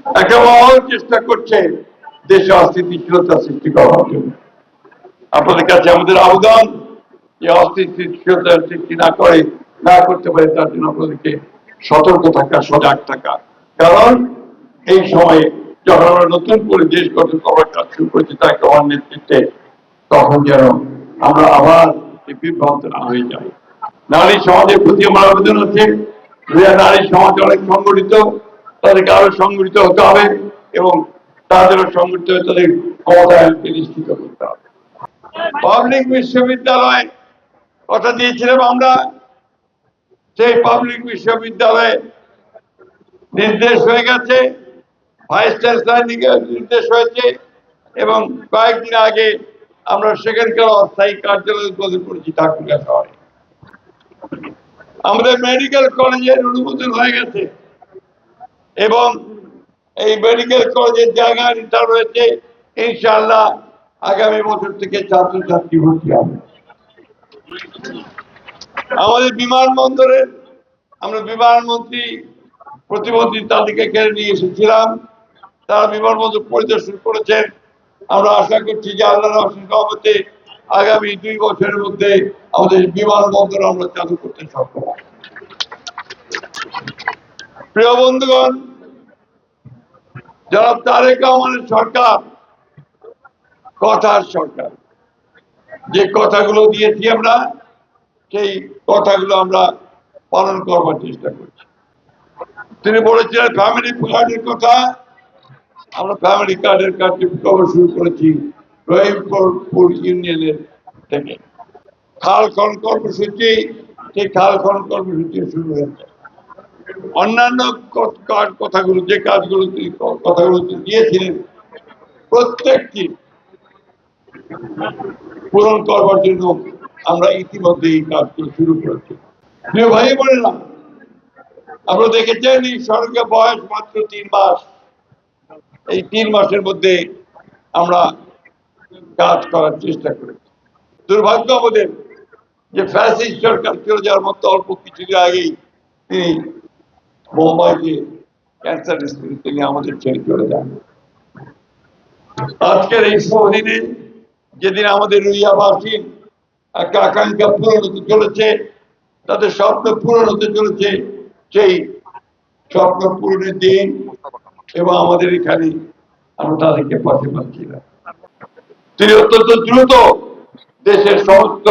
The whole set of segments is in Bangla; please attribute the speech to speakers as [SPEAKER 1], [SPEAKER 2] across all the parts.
[SPEAKER 1] একটা মহল চেষ্টা করছে দেশে অস্থিতিশীলতা সৃষ্টি করার জন্য। আপনাদের কাছে আমাদের আবেদন, যে অস্থিতিশীলতা সৃষ্টি না করতে পারে তার জন্য আপনাদেরকে সতর্ক থাকা, সজাগ থাকা। কারণ এই সময়ে যখন আমরা নতুন করে দেশ গঠন করার কাজ শুরু করেছি তার আমার নেতৃত্বে, তখন যেন আমরা আবার বিভ্রান্ত না হয়ে যাই। নারী সমাজের প্রতি আমার আবেদন আছে, নারী সমাজ অনেক সংগঠিত, তাদেরকে আরো সংগঠিত হতে হবে এবং তাদেরও সংগঠিত হয়ে তাদের ক্ষমতায়নকে নিশ্চিত করতে হবে। পাবলিক বিশ্ববিদ্যালয় কথা দিয়েছিলাম আমরা, সেই পাবলিক বিশ্ববিদ্যালয়ে নির্দেশ হয়ে গেছে, ভাইস চ্যান্সেলর নির্দেশ হয়েছে এবং কয়েকদিন আগে আমরা সেখানকার অস্থায়ী কার্যালয় উদ্বোধন করেছি ঠাকুরগাঁ শহরে। আমাদের মেডিকেল কলেজের অনুমোদন হয়ে গেছে এবং এই মেডিকেল কলেজের জায়গা নির্ধারণ হয়েছে। ইনশাআল্লাহ আগামী বছর থেকে ছাত্রছাত্রী ভর্তি হবে। আমাদের বিমানবন্দরে আমরা বিমানমন্ত্রী প্রতিমন্ত্রী তাদেরকে কেড়ে নিয়ে এসেছিলাম, তারা বিমানবন্দর পরিদর্শন করেছেন। আমরা আশা করছি যে আল্লাহর অশেষ রহমতে আগামী 2 বছরের মধ্যে আমাদের বিমানবন্দর আমরা চালু করতে সক্ষম হব। প্রিয় বন্ধুগণ, জনাব তারেক রহমানের সরকার কথার সরকার। যে কথাগুলো দিয়েছি আমরা, সেই কথাগুলো আমরা পালন করবার চেষ্টা করছি। তিনি বলেছিলেন ফ্যামিলি কার্ডের কথা, আমরা ফ্যামিলি কার্ডের কার্যক্রম শুরু করেছি রহিমপুর ইউনিয়নের থেকে। খাল খনন কর্মসূচি, সেই খাল খনন কর্মসূচি শুরু হয়েছে। অন্যান্য কথাগুলো, যে কথাগুলো দিয়েছিলেন, প্রত্যেকটি পূরণ করবার জন্য আমরা ইতিমধ্যে এই কাজগুলো শুরু করেছি। প্রিয় ভাই বোনেরা, আমরা দেখেছেন এই সরকার বয়স মাত্র 3 মাস। এই 3 মাসের মধ্যে আমরা কাজ করার চেষ্টা করেছি। দুর্ভাগ্য আমাদের যে ফ্যাসিস্ট সরকার চলে যাওয়ার মতো অল্প কিছুদিন আগেই তিনি মুম্বাইতে ক্যান্সার হসপিটালে নিয়ে আমাদের ছেড়ে চলে যান। আজকের এই শুভ দিনে, যেদিন আমাদের রুইয়াবাসীর একটা আকাঙ্ক্ষা পূরণ হতে চলেছে, তাদের স্বপ্ন পূরণ হতে চলেছে, সেই স্বপ্ন পূরণের দিন এবং আমাদের এখানে আমরা তাদেরকে পাশে পাচ্ছি না। তিনি অত্যন্ত দ্রুত দেশের সমস্ত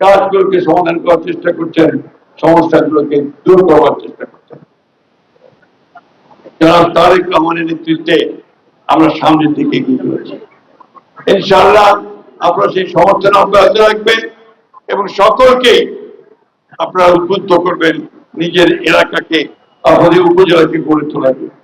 [SPEAKER 1] কাজগুলোকে সমাধান করার চেষ্টা করছেন, সমস্যাগুলোকে দূর করবার চেষ্টা করছেন। জনাব তারেক রহমানের নেতৃত্বে আমরা সামনের দিকে এগিয়ে চলেছি। ইনশাআল্লাহ আপনারা সেই সমর্থন অব্যাহত রাখবেন এবং সকলকে আপনারা উদ্বুদ্ধ করবেন নিজের এলাকাকে, আপনাদের উপজেলাকে গড়ে তোলার জন্য।